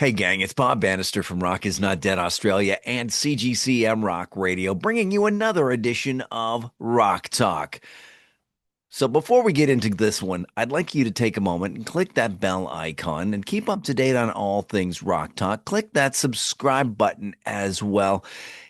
Hey gang, it's Bob Bannister from Rock Is Not Dead Australia and CGCM Rock Radio, bringing you another edition of Rock Talk. So before we get into this one, I'd like you to take a moment and click that bell icon and keep up to date on all things Rock Talk. Click that subscribe button as well.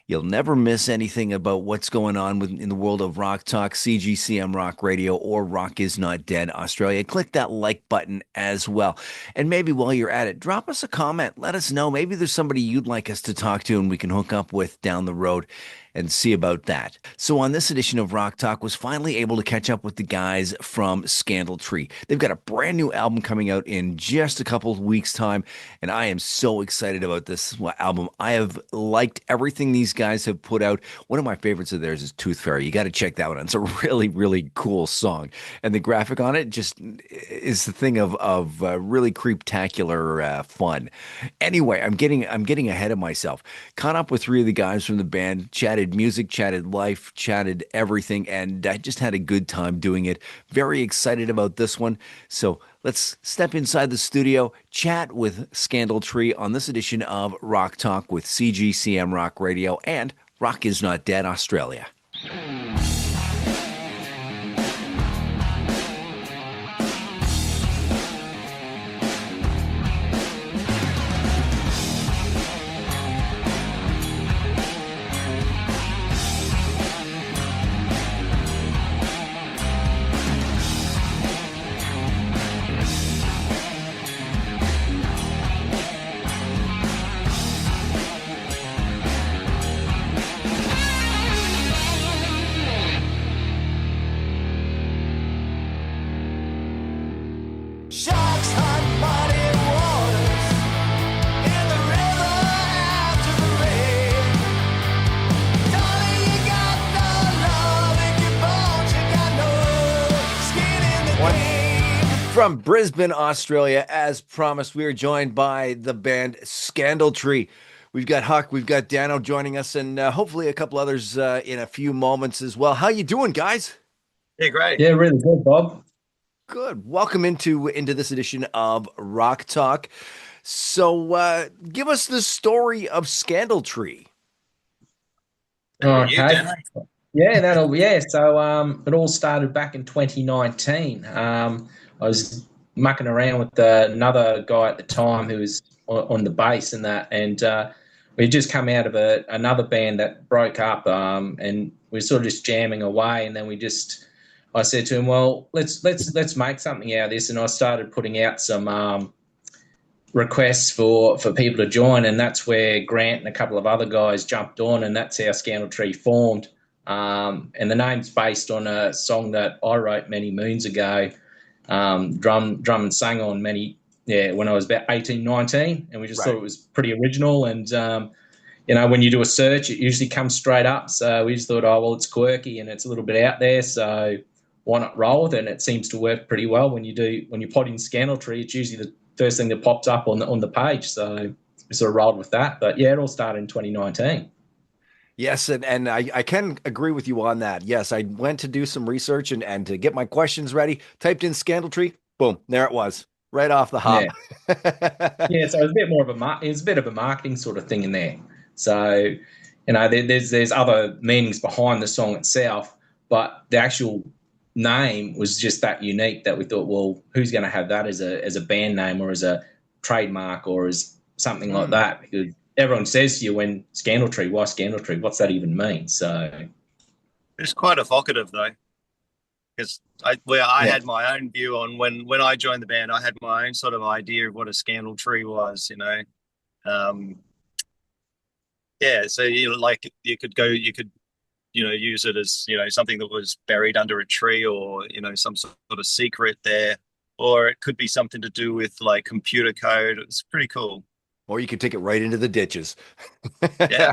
You'll never miss anything about what's going on in the world of Rock Talk, CGCM Rock Radio, or Rock Is Not Dead Australia. Click that like button as well. And maybe while you're at it, drop us a comment. Let us know. Maybe there's somebody you'd like us to talk to and we can hook up with down the road and see about that. So on this edition of Rock Talk, was finally able to catch up with the guys from Scandal Tree. They've got a brand new album coming out in just a couple of weeks' time, and I am so excited about this album. I have liked everything these guys have put out. One of my favorites of theirs is Tooth Fairy. You got to check that one out. It's a really, really cool song, and the graphic on it just is the thing of really creeptacular fun. Anyway, I'm getting ahead of myself. Caught up with three of the guys from the band, chatted music, chatted life, chatted everything, and I just had a good time doing it. Very excited about this one. So let's step inside the studio, chat with Scandal Tree on this edition of Rock Talk with CGCM Rock Radio and Rock Is Not Dead Australia. Sharks hunt muddy waters in the river after the rain. Darling, you got no love in your bones, you got no skin in the game. From Brisbane, Australia, as promised, we are joined by the band Scandal Tree. We've got Huck, we've got Dano joining us, and hopefully a couple others in a few moments as well. How you doing, guys? Yeah, great. Yeah, really good, Bob. Good. Welcome into this edition of Rock Talk. So, give us the story of Scandal Tree. Okay. Yeah. So, it all started back in 2019. I was mucking around with another guy at the time who was on the bass and that, and we just come out of another band that broke up, and we were sort of just jamming away, and then I said to him, well, let's make something out of this. And I started putting out some requests for people to join. And that's where Grant and a couple of other guys jumped on. And that's how Scandal Tree formed. And the name's based on a song that I wrote many moons ago, drum and sang on when I was about 18, 19. And we just thought it was pretty original. And, when you do a search, it usually comes straight up. So we just thought, oh, well, it's quirky and it's a little bit out there. So why not roll with it? And it seems to work pretty well when you pot in Scandal Tree. It's usually the first thing that pops up on the page. So we sort of rolled with that. But yeah, it all started in 2019. Yes, and I can agree with you on that. Yes, I went to do some research and to get my questions ready, typed in Scandal Tree, boom, there it was, right off the hop. Yeah, so it was a bit of a marketing sort of thing in there. So, there's other meanings behind the song itself, but the actual name was just that unique that we thought, well, who's going to have that as a band name or as a trademark or as something like that? Because everyone says to you when Scandal Tree, why Scandal Tree? What's that even mean? So It's quite evocative though, because I had my own view on when I joined the band. I had my own sort of idea of what a Scandal Tree was, so you could use it as, something that was buried under a tree or, some sort of secret there, or it could be something to do with like computer code. It's pretty cool. Or you could take it right into the ditches. Yeah.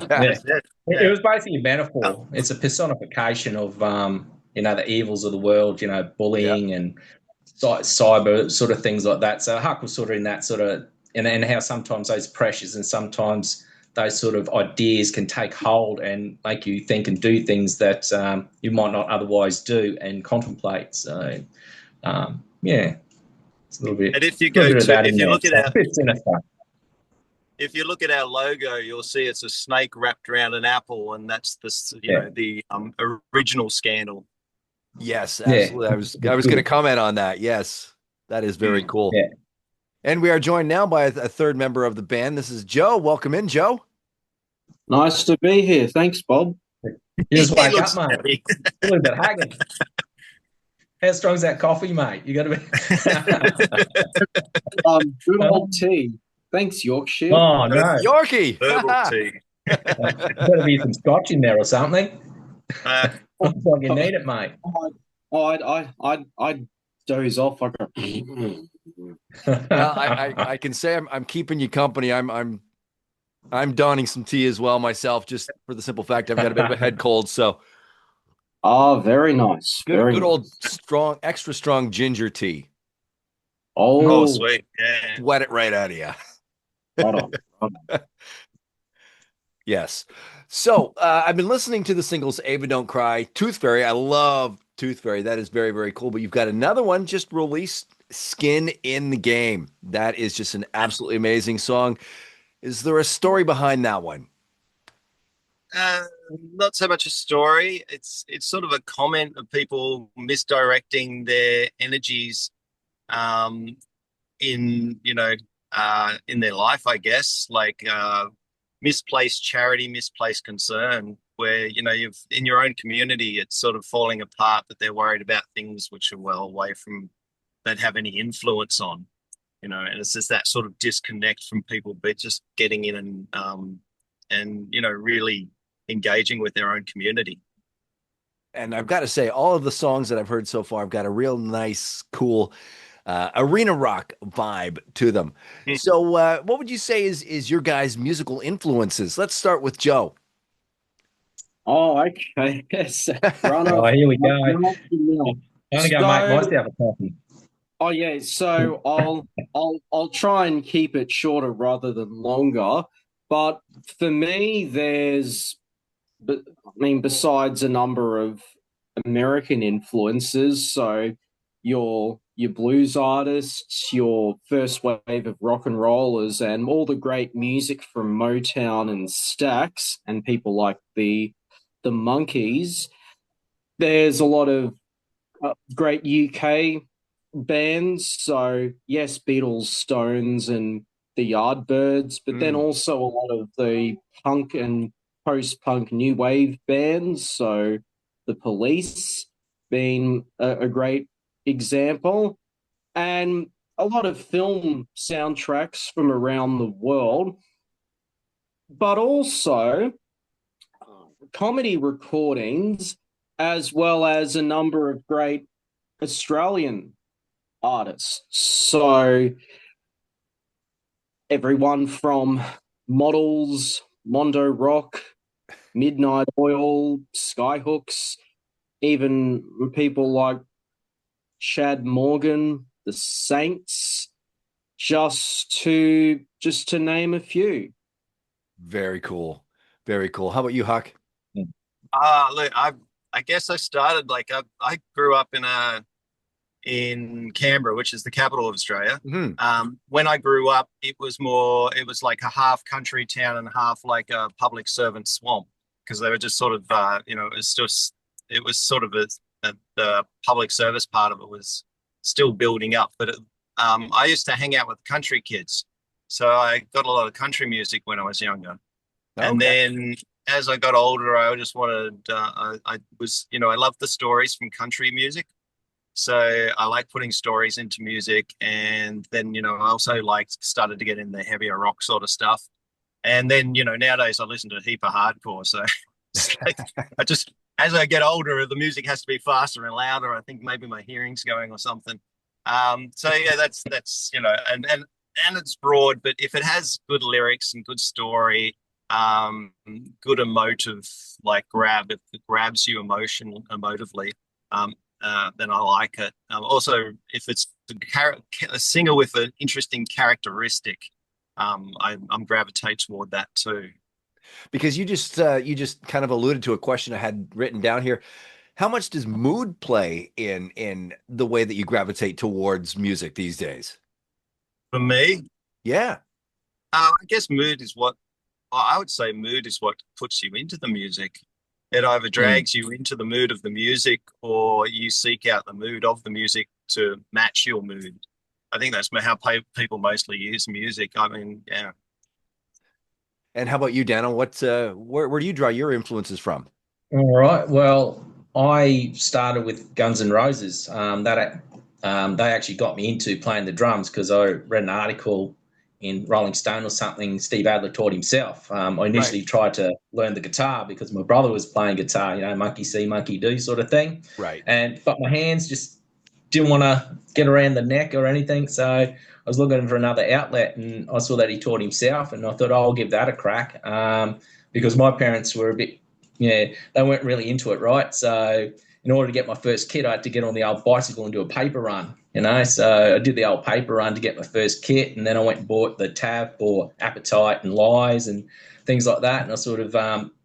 It was basically a metaphor. It's a personification of, the evils of the world, bullying and cyber sort of things like that. So Huck was sort of in that sort of, and how sometimes those pressures and sometimes those sort of ideas can take hold and make you think and do things that you might not otherwise do and contemplate. So, it's a little bit. And if you look at our if you look at our logo, you'll see it's a snake wrapped around an apple, and that's Yeah. the original Scandal. Yes, Yeah. absolutely. I was going to comment on that. Yes, that is very Mm. cool. Yeah. And we are joined now by a third member of the band. This is Joe. Welcome in, Joe. Nice to be here. Thanks, Bob. You just He wake up, looks mate. happy. A little bit haggard. How strong's that coffee, mate? You got to be. Good old tea. Thanks, Yorkshire. Oh no, Yorkie. Herbal tea. better be some scotch in there or something. Uh, Looks like you need it, mate. I'd doze off like a. Well, I can say I'm keeping you company. I'm donning some tea as well myself, just for the simple fact I've got a bit of a head cold. So Very nice. good, Very good old nice. strong, extra strong ginger tea. oh, Oh, sweet. Yeah. Sweat it right out of you. right on. Right on. Yes. So I've been listening to the singles Ava Don't Cry, Tooth Fairy. I love Tooth Fairy. That is very, very cool. But you've got another one just released, Skin in the Game. That is just an absolutely amazing song. Is there a story behind that one? Uh, Not so much a story. It's sort of a comment of people misdirecting their energies um, in their life, I guess, like misplaced charity, misplaced concern, where you've in your own community, it's sort of falling apart, but they're worried about things which are well away from that have any influence on, and it's just that sort of disconnect from people, but just getting in and really engaging with their own community. And I've got to say, all of the songs that I've heard so far have got a real nice, cool arena rock vibe to them. Mm. So, what would you say is your guys' musical influences? Let's start with Joe. Oh, okay. Yes. Run Oh, off. here we go. Run off the mill. I'm gonna go make So, myself a coffee. oh yeah. So I'll try and keep it shorter rather than longer. But for me, besides a number of American influences, so your blues artists, your first wave of rock and rollers, and all the great music from Motown and Stax, and people like the Monkees. There's a lot of great UK bands. So yes, Beatles, Stones, and the Yardbirds, but then also a lot of the punk and post-punk new wave bands. So the Police being a great example, and a lot of film soundtracks from around the world, but also comedy recordings, as well as a number of great Australian artists. So everyone from Models, Mondo Rock, Midnight Oil, Skyhooks, even people like Chad Morgan, the Saints, just to name a few. Very cool. Very cool. How about you, Huck? Look, I guess I started like I grew up in Canberra, which is the capital of Australia. When I grew up, it was like a half country town and half like a public servant swamp, because they were just sort of it was sort of the public service part of it was still building up. But I used to hang out with country kids, so I got a lot of country music when I was younger. And then as I got older, I just wanted, I loved the stories from country music. So I like putting stories into music. And then, I also started to get in the heavier rock sort of stuff. And then, nowadays I listen to a heap of hardcore. So it's like, as I get older, the music has to be faster and louder. I think maybe my hearing's going or something. So yeah, that's, and it's broad, but if it has good lyrics and good story, good emotive if it grabs you emotively, then I like it. Also, if it's a singer with an interesting characteristic, I'm gravitate toward that too. Because you just kind of alluded to a question I had written down here. How much does mood play in the way that you gravitate towards music these days? For me, Yeah. I guess mood is what I would say. Mood is what puts you into the music. It either Mm. drags you into the mood of the music, or you seek out the mood of the music to match your mood. I think that's how people mostly use music. I mean, yeah. And how about you, Dano? Where do you draw your influences from? All right. Well, I started with Guns N' Roses. They actually got me into playing the drums because I read an article in Rolling Stone or something. Steve Adler taught himself. I Right, initially tried to learn the guitar because my brother was playing guitar, monkey see, monkey do sort of thing. right. But my hands just didn't want to get around the neck or anything. So I was looking for another outlet, and I saw that he taught himself, and I thought, oh, I'll give that a crack. Because my parents were a bit, they weren't really into it, right? So in order to get my first kit, I had to get on the old bicycle and do a paper run. So I did the old paper run to get my first kit, and then I went and bought the tab for Appetite and Lies and things like that. And I sort of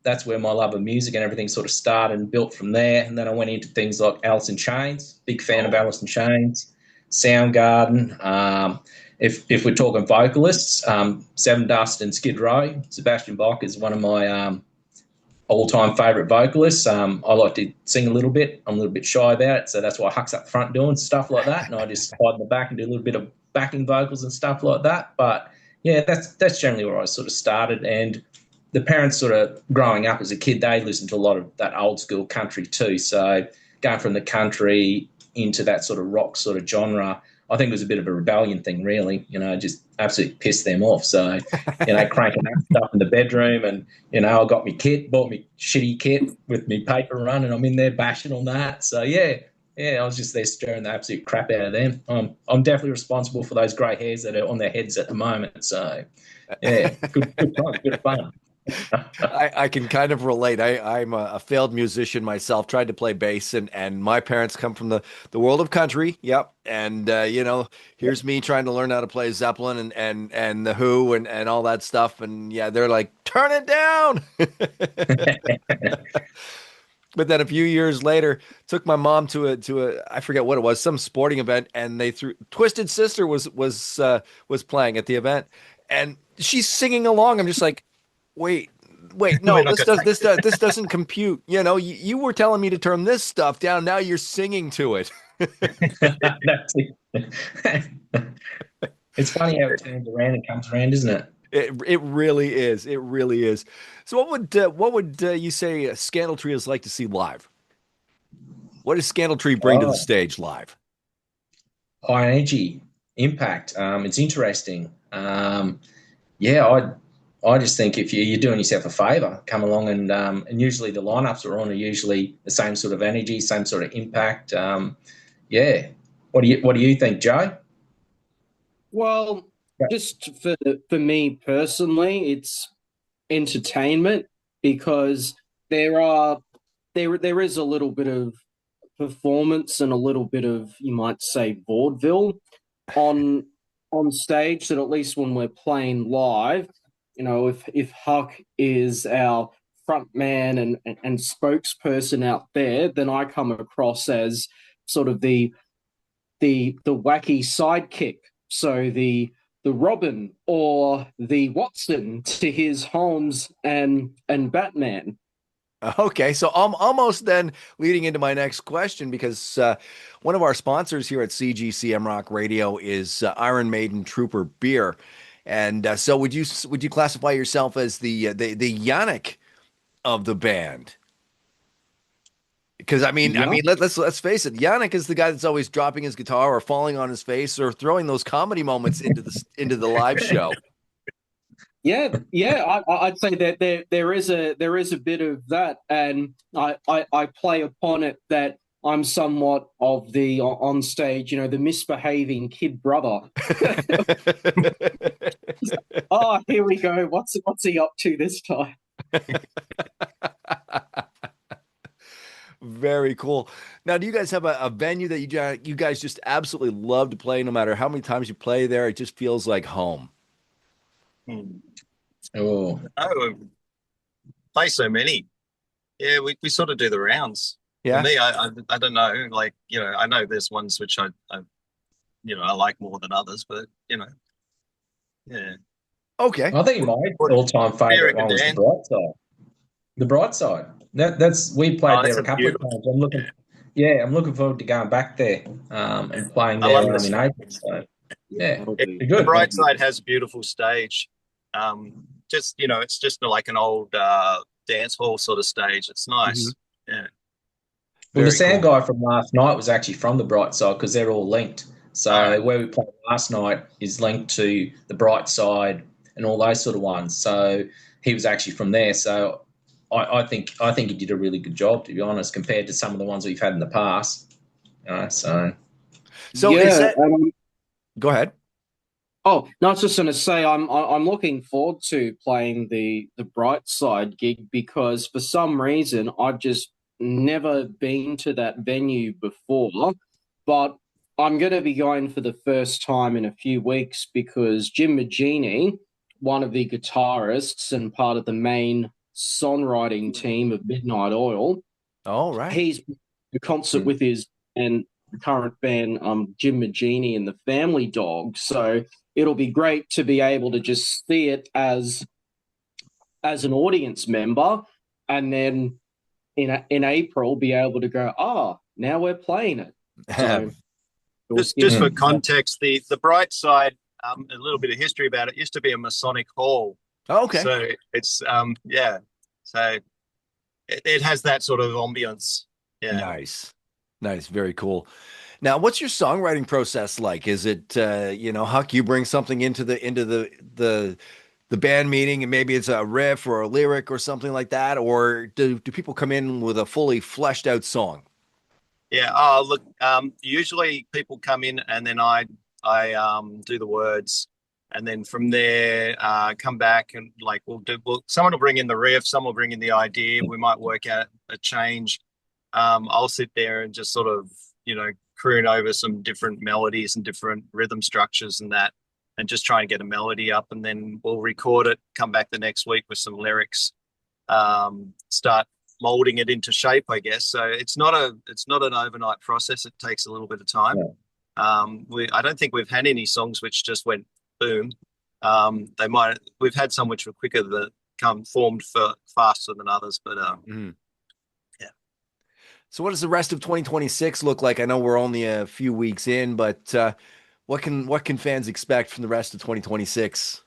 that's where my love of music and everything sort of started and built from there. And then I went into things like Alice in Chains, big fan of Oh, Alice in Chains, Soundgarden. If we're talking vocalists, Seven Dust and Skid Row, Sebastian Bach is one of my all-time favourite vocalists. I like to sing a little bit. I'm a little bit shy about it, so that's why I hucks up front doing stuff like that, and I just hide in the back and do a little bit of backing vocals and stuff like that. But yeah, that's generally where I sort of started. And the parents sort of growing up as a kid, they listened to a lot of that old school country too. So going from the country into that sort of rock sort of genre, I think it was a bit of a rebellion thing, really. Just absolutely pissed them off. So, cranking that stuff in the bedroom, and I got me kit, bought me shitty kit with me paper run, and I'm in there bashing on that. So yeah, I was just there stirring the absolute crap out of them. I'm definitely responsible for those grey hairs that are on their heads at the moment. So yeah, good time, good fun. I can kind of relate. I'm a failed musician myself, tried to play bass, and my parents come from the world of country. Yep. And here's me trying to learn how to play Zeppelin and the Who and all that stuff. And yeah, they're like, turn it down. But then a few years later, took my mom to a I forget what it was, some sporting event, and they threw Twisted Sister was playing at the event, and she's singing along. I'm just like, wait, we're no, not going to this doesn't compute. You were telling me to turn this stuff down. Now you're singing to it. That's it. It's funny how it turns around and comes around, isn't it? It really is. It really is. So what would you say Scandal Tree is like to see live? What does Scandal Tree bring to the Oh, stage live? high energy impact. It's interesting. Yeah, I just think if you're doing yourself a favour, come along and usually the lineups are on are usually the same sort of energy, same sort of impact. Yeah. What do you think, Joe? Well, just for me personally, it's entertainment because there are there is a little bit of performance and a little bit of, you might say, vaudeville on on stage, that at least when we're playing live, if Huck is our front man and spokesperson out there, then I come across as sort of the wacky sidekick. So the Robin or the Watson to his Holmes and Batman. Okay, so I'm almost then leading into my next question because one of our sponsors here at CGCM Rock Radio is Iron Maiden Trooper Beer, and so would you classify yourself as the Yannick of the band? Because I mean, Yeah, let's face it, Yannick is the guy that's always dropping his guitar or falling on his face or throwing those comedy moments into the live show. yeah. I'd say that there is a bit of that, and I play upon it that I'm somewhat of the on stage, the misbehaving kid brother. Oh, here we go. What's he up to this time? Very cool. Now, do you guys have a venue that you guys just absolutely love to play, no matter how many times you play there? It just feels like home. Hmm. Oh, Oh, play so many. Yeah, we sort of do the rounds. For Yeah. me, I don't know. Like, I know there's ones which I like more than others, but yeah. Okay. I think my What all-time favourite American one was The Dan? Bright Side. The Bright Side. That's we Oh, played that's there a a couple of beautiful. times. I'm looking forward to going back there and playing I love there this. in April. So yeah, That'll It, be be the good. Bright Side has a beautiful stage. Just it's just like an old dance hall sort of stage. It's Mhm. nice. Yeah, Well, the Very sound cool. guy from last night was actually from the Bright Side because they're all linked. all right. So where we played last night is linked to the Bright Side and all those sort of ones. So he was actually from there. So I think he did a really good job, to be honest, compared to some of the ones we've had in the past. So So is yeah. that, go ahead. Oh, no, I was just going to say I'm looking forward to playing the Bright Side gig because for some reason I've just never been to that venue before, but I'm going to be going for the first time in a few weeks because Jim Magini, one of the guitarists and part of the main songwriting team of Midnight Oil, All right. he's a concert mm, with his and the current band, Jim Magini and the Family Dog. So it'll be great to be able to just see it as an audience member, and then in April be able to go, now we're playing it. So it'll Just give just me for mm. context, the Bright Side, a little bit of history about it. Used to be a Masonic hall, Okay. so it's yeah, so it has that sort of ambience. Yeah. Nice. Nice. Very cool. Now, what's your songwriting process like? Is it Huck, you bring something into the band meeting and maybe it's a riff or a lyric or something like that, or do people come in with a fully fleshed out song? Yeah. Oh, look. Usually people come in and then I do the words, and then from there come back and like someone will bring in the riff, someone will bring in the idea. We might work out a change. I'll sit there and just sort of croon over some different melodies and different rhythm structures and that, and just try and get a melody up, and then we'll record it. Come back the next week with some lyrics. Start molding it into shape, I guess. So it's not an overnight process. It takes a little bit of time. Yeah. I don't think we've had any songs which just went boom. We've had some which were quicker that come formed for faster than others, but Mhm. yeah. So, what does the rest of 2026 look like? I know we're only a few weeks in, but what can fans expect from the rest of 2026?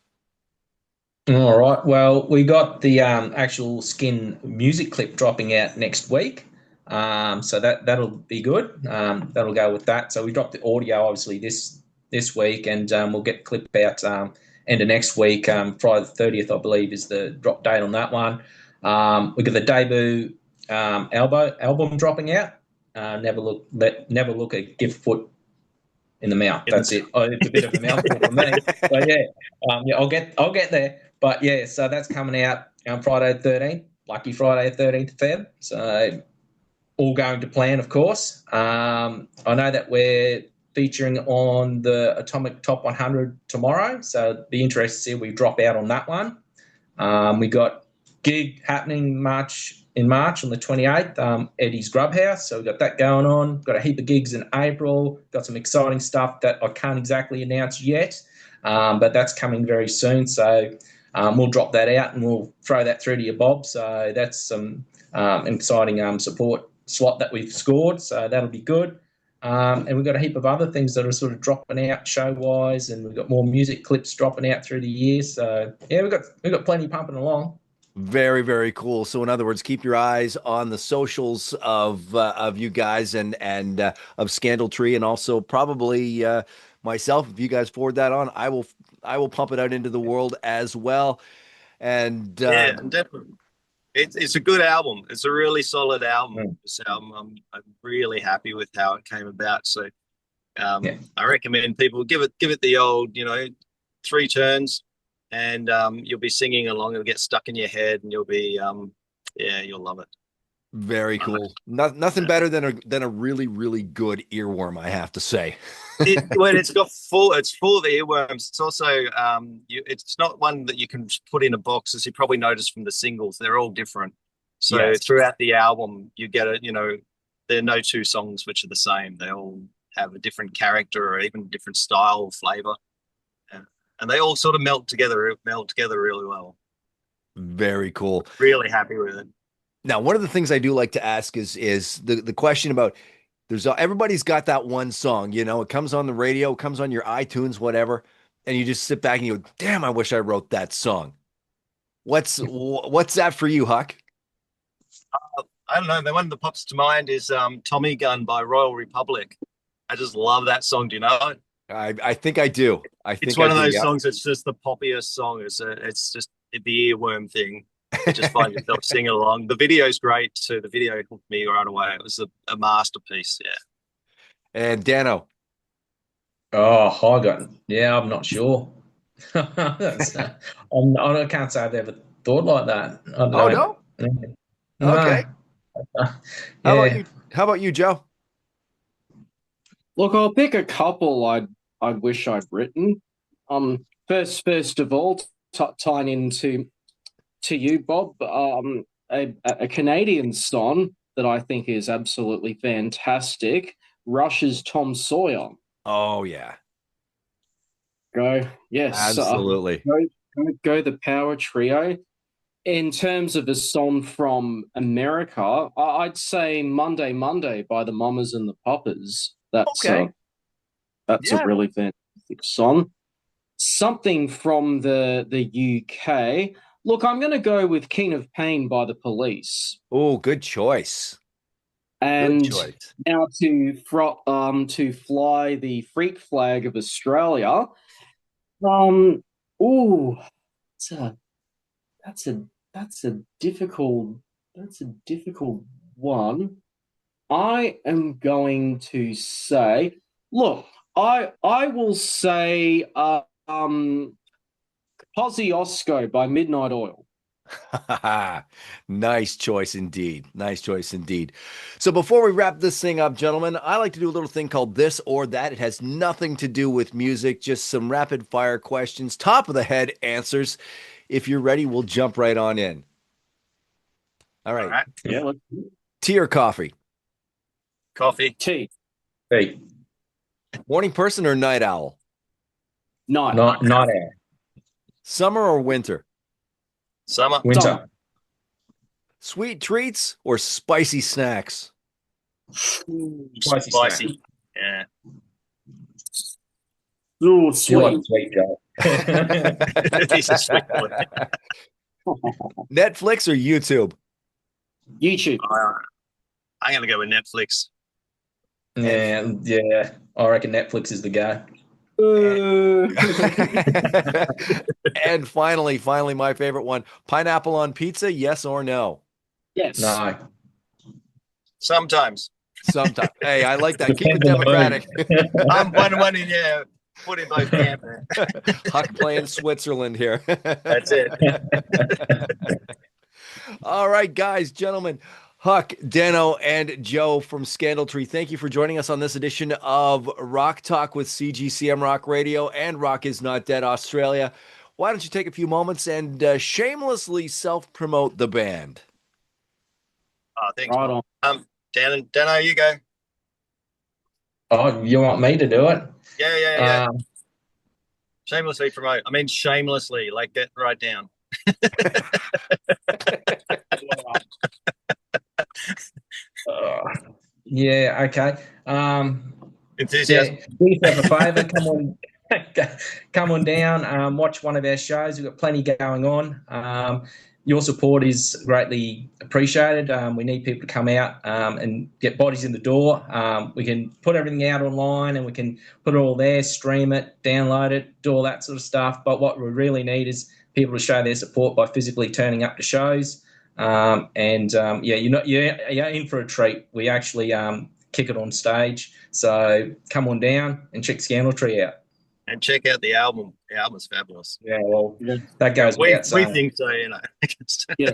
All right. Well, we got the actual Skin music clip dropping out next week. So that'll be good. That'll go with that. So we dropped the audio obviously this week, and we'll get the clip out end of next week. Friday the 30th, I believe, is the drop date on that one. We got the debut album dropping out. Never look a gift foot in the mouth. In That's it. Oh, it's a bit of a mouthful for me, but yeah, I'll get there. But yeah, so that's coming out on Friday the 13th. Lucky Friday the 13th of Feb. So all going to plan, of course. I know that we're featuring on the Atomic Top 100 tomorrow, so be interested to see if we drop out on that one. We got gig happening March on the 28th, Eddie's Grub House. So we've got that going on. Got a heap of gigs in April. Got some exciting stuff that I can't exactly announce yet, but that's coming very soon. So we'll drop that out and we'll throw that through to you, Bob. So that's some exciting support slot that we've scored. So that'll be good. And we've got a heap of other things that are sort of dropping out show wise, and we've got more music clips dropping out through the year. So yeah, we've got plenty pumping along. Very, very cool. So, in other words, keep your eyes on the socials of you guys and of Scandal Tree, and also probably myself. If you guys forward that on, I will pump it out into the world as well. And Yeah, and definitely. It's a good album. It's a really solid album. Mm. This album, I'm really happy with how it came about. So Yeah. I recommend people give it the old, three turns, and you'll be singing along. It'll get stuck in your head, and you'll be yeah, you'll love it. very I know. cool. Nothing better than a really, really good earworm, I have to say. When it's full of earworms. It's also it's not one that you can put in a box, as you probably noticed from the singles. They're all different. So Yes. throughout the album, you get it. There are no two songs which are the same. They all have a different character or even different style or flavor. Yeah. and they all sort of meld together really well. Very cool. Really happy with it. Now, one of the things I do like to ask is the question about everybody's got that one song, it comes on the radio, it comes on your iTunes, whatever, and you just sit back and you go, damn, I wish I wrote that song. What's that for you, Huck? I don't know. The one that pops to mind is Tommy Gun by Royal Republic. I just love that song. Do you know it? I think I do. It's one of those yeah. songs. It's just the poppiest song. It's just the earworm thing. You just find yourself singing along. The video's great too. The video hooked me right away. It was a masterpiece. Yeah. And Dano. Oh, I'm not sure. I can't say I've ever thought like that. I don't know. No? Okay. Yeah. How about you, Joe? Look, I'll pick a couple I'd wish I'd written. First of all, tying into you, Bob, a Canadian song that I think is absolutely fantastic. Rush's Tom Sawyer. Oh yeah. Yes, absolutely. Go the Power Trio. In terms of a song from America, I'd say Monday Monday by the Mamas and the Papas. That's okay. That's a really fantastic song. Something from the UK. Look, I'm going to go with King of Pain by the Police. Oh, good choice. And good choice. Now to fly the freak flag of Australia. That's a difficult one. I am going to say, look, I will say Kosciuszko by Midnight Oil. Nice choice indeed. Nice choice indeed. So before we wrap this thing up, gentlemen, I like to do a little thing called This or That. It has nothing to do with music, just some rapid fire questions, top of the head answers. If you're ready, we'll jump right on in. All right. All right. Yeah. Tea or coffee? Coffee. Tea. Hey, Morning person or night owl? Night. not air. Summer or winter? Summer. Winter. Summer. Sweet treats or spicy snacks? Spicy Spicy. Yeah. Ooh, You sweet. like sweet, Joe. He's a sweet boy. Netflix or YouTube? YouTube. I'm going to go with Netflix. Yeah. I reckon Netflix is the go. And finally, my favorite one, pineapple on pizza, yes or no? Yes. No. Sometimes. Sometimes. Hey, I like that. Keep it Depends on the democratic. I'm one in there. Put in both camp. Huck playing Switzerland here. That's it. All right, guys, gentlemen, Huck, Dano, and Joe from Scandal Tree, thank you for joining us on this edition of Rock Talk with CGCM Rock Radio and Rock Is Not Dead Australia. Why don't you take a few moments and shamelessly self-promote the band? Thanks. Right on. Dano, you go. Oh, you want me to do it? Yeah. Shamelessly promote. I mean, shamelessly, like get right down. Yeah, okay. Enthusiasm. Do yourself a favour, come on down, watch one of our shows. We've got plenty going on. Your support is greatly appreciated. We need people to come out and get bodies in the door. We can put everything out online and we can put it all there, stream it, download it, do all that sort of stuff. But what we really need is people to show their support by physically turning up to shows. You're in for a treat. We actually kick it on stage. So come on down and check Scandal Tree out. And check out the album. The album's fabulous. Yeah, well, that goes we without saying. think so, you know. Yeah.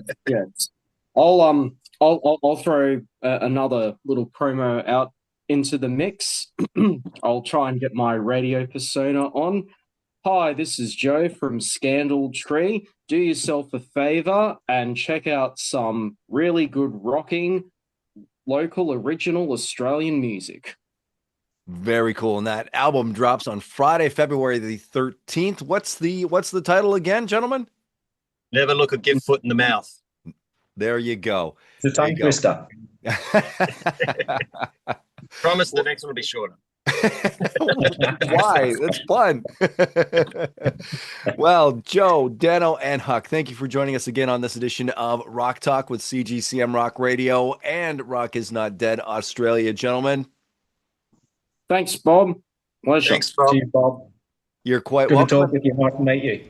I'll throw another little promo out into the mix. I'll try and get my radio persona on. Hi, this is Joe from Scandal Tree. Do yourself a favor and check out some really good rocking, local, original Australian music. Very cool. And that album drops on Friday, February the 13th. What's the title again, gentlemen? Never look a gift foot in the mouth. There you go. It's a There tongue you go. twister. Promise the next one will be shorter. Why? That's fun. Well, Joe, Dano, and Huck, thank you for joining us again on this edition of Rock Talk with CGCM Rock Radio and Rock is Not Dead Australia, gentlemen. Thanks, Bob. Pleasure. Thanks, Bob. To you, Bob. You're quite Good to welcome. talk with you. Nice to meet you.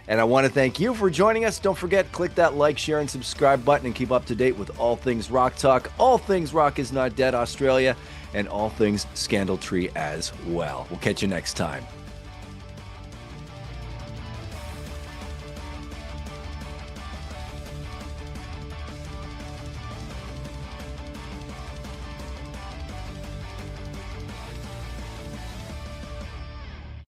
And I want to thank you for joining us. Don't forget, click that like, share, and subscribe button and keep up to date with all things Rock Talk, all things Rock is Not Dead Australia, and all things Scandal Tree as well. We'll catch you next time.